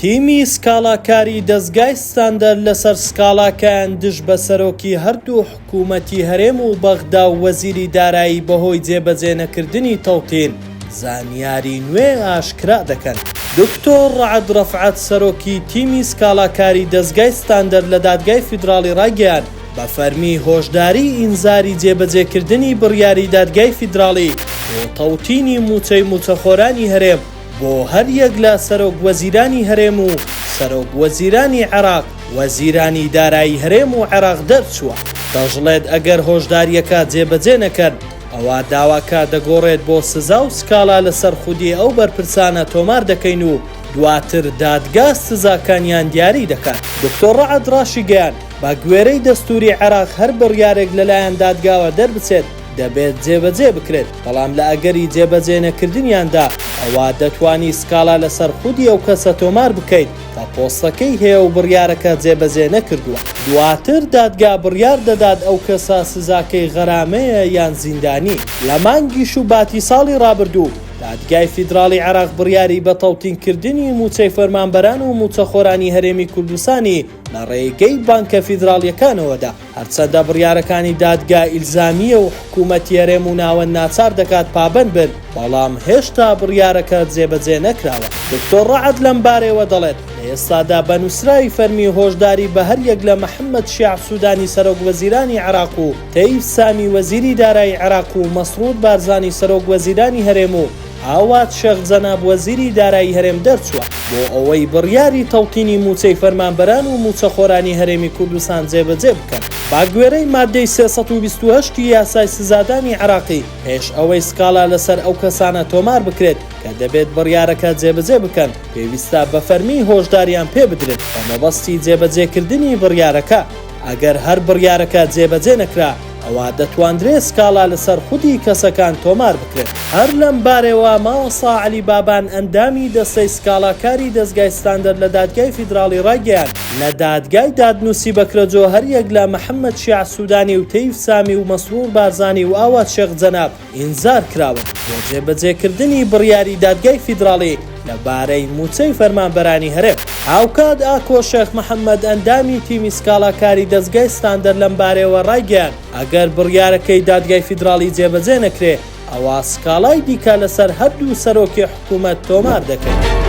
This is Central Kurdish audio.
تیمی سکاڵاکاری دەستگای ستاندەر لەسەر سکاڵاکەیان دژ بە سەرۆکی هەردوو حکوومەتی هەرێم و بەغدا و وەزیری دارایی بەهۆی جێبەجێنەکردنی تەوتین زانیاری نوێ ئاشکرا دەکەن. دکتۆر ڕەعەد ڕەفعەت سەرۆکی تیمی سکاڵاکاری دەستگای ستاندەر لە دادگای فیدراڵی ڕاگەیاند بە فەرمی هۆشداری ئینزاری جێبەجێکردنی بڕیاری دادگای فیدراڵی بۆ تەوتینی مووچەی مووچەخۆرانی هەرێم بۆ هەر یەک لە سەرۆک وەزیرانی هەرێم و سەرۆک وەزیرانی عێراق وەزیرانی دارایی هەرێم و عێراق دەرچووە. دەژڵێت ئەگەر هۆشداریەکە جێبەجێ نەکەن ئەوە داواکە دەگۆڕێت بۆ سزا و سکاڵا لەسەر خودی ئەو بەرپرسانە تۆمار دەکەین و دواتر دادگا سزاکانیان دیاری دەکات. دکتۆر ڕەعەد ڕاشیگەیاند بە گوێرەی دەستوری عێراق هەر بڕیارێک لەلایەن دادگاوە دەربچێت دەبێت جێبەجێ بکرێت، بەڵام لە ئەگەری جێبەجێ نەکردنیاندا ئەوە دەتوانی سکاڵا لەسەر خودی ئەو کەسە تۆمار بکەیت کە پۆستەکەی هەیە و بڕیارەکە جێبەجێ نەکردووە. دواتر دادگا بڕیار دەدات ئەو کەسە سزاکەی غەرامەیە یان زیندانی. لە مانگی شوباتی ساڵی ڕابردوو دادگای فیدراڵی عێراق بڕیاری بە تەوتینکردنی مووچەی فەرمانبەران و مووچەخۆرانی هەرێمی کوردستانی لە ڕێگەی بانکە فیدراڵیەکانەوەدا. هەرچەندە بڕیارەکانی دادگا ئیلزامیە و حکوومەتی هەرێم و ناوەند ناچار دەکات پابەند بن، بەڵام هێشتا بڕیارەکە جێبەجێ نەکراوە. دکتۆر ڕەعەد لەم بارەیەوە دەڵێت لە ئێستادا بە نووسراوی فەرمی هۆشداری بە هەر یەک لە محەممەد شیع سوودانی سەرۆک وەزیرانی عێراق و تەیب سامی وەزیری دارایی عێراق و مەسعود بارزانی سەرۆک وەزیرانی هەرێم و ئاوات شێخ جەناب وەزیری دارایی هەرێم دەرچووە بۆ ئەوەی بڕیاری تەوتینی مووچەی فەرمانبەران و مووچەخۆرانی هەرێمی کوردستان جێبەجێ بکەن. با گوێرەی مادەی 328 یاسای سزادانی عێراقی پێش ئەوەی سکاڵا لەسەر ئەو کەسانە تۆمار بکرێت کە دەبێت بڕیارەکە جێبەجێ بکەن پێویستە بە فەرمی هۆشداریان پێ بدرێت بە مەبەستی جێبەجێکردنی بڕیارەکە. ئەگەر هەر بڕیارەکە جێبەجێ نەکرا ئەوە دەتوانرێت سکاڵا لەسەر خودی کەسەکان تۆمار بکرێت. هەر لەم بارەوە ماوەسا عەلی بابان ئەندامی دەستەی سکاڵاکاری دەستگای ستاندەر لە دادگای فیدراڵی ڕاگەیاند لە دادگای دادنووسی بەکرەجۆ هەر یەک لە محەممەد شیع سوودانی و تەیب سامی و مەسعود بارزانی و ئاوات شێخ جەناب ئینزار کراون بۆ جێبەجێکردنی بڕیاری دادگای فیدراڵی لەبارەی مووچەی فەرمانبەرانی هەرێم. هاوکات ئاکۆ شێخ محەممەد ئەندامی تیمی سکاڵاکاری دەستگای ستاندەر لەم بارەیەوە ڕاگەیاند ئەگەر بڕیارەکەی دادگای فیدراڵی جێبەجێ نەکرێ ئەوە سکاڵای دیکە لەسەر هەردوو سەرۆکی حکوومەت تۆمار دەکەن.